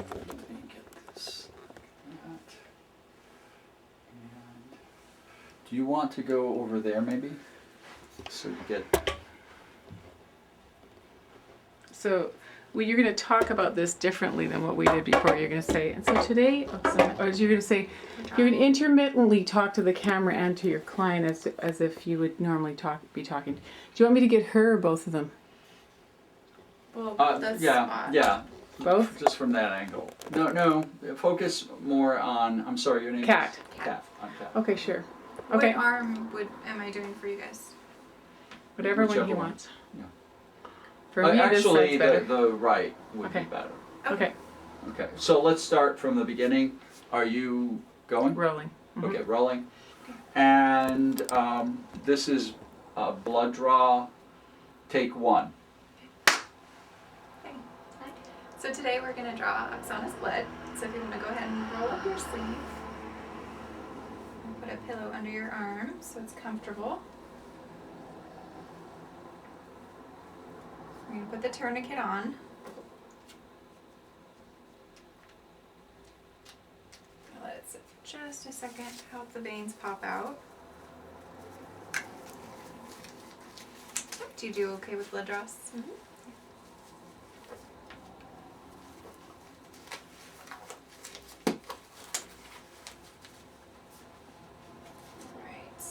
Let me get this like that. And do you want to go over there maybe? So you get... So you're going to talk about this differently than what we did before. You're going to say, and so today, or you're going to say, you're going to intermittently talk to the camera and to your client as if you would normally be talking. Do you want me to get her or both of them? Well, yeah. Both? Just from that angle. No, focus more on, I'm sorry, your name Cat. is? Cat. On Cat. Okay, sure. Okay. What arm am I doing for you guys? Whatever one he Whichever wants. Yeah. For me, actually, this side's better. the right would Okay. be better. Okay. Okay, so let's start from the beginning. Are you going? Rolling. Mhm. Okay, rolling. And this is blood draw, take 1. Okay. So today we're going to draw Oksana's blood. So if you want to go ahead and roll up your sleeve. And put a pillow under your arm so it's comfortable. We're going to put the tourniquet on. Let it sit for just a second to help the veins pop out. Do you do okay with blood draws? Mm-hmm. Alright.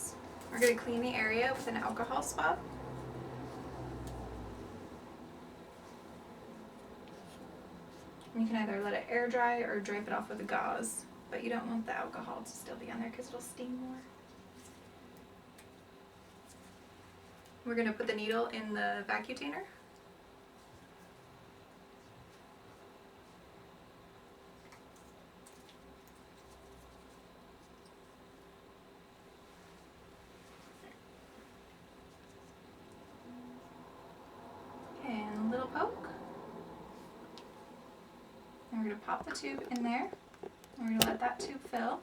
We're going to clean the area with an alcohol swab. You can either let it air dry or drape it off with a gauze, but you don't want the alcohol to still be on there because it'll steam more. We're going to put the needle in the vacutainer. And a little poke. And we're going to pop the tube in there. We're going to let that tube fill.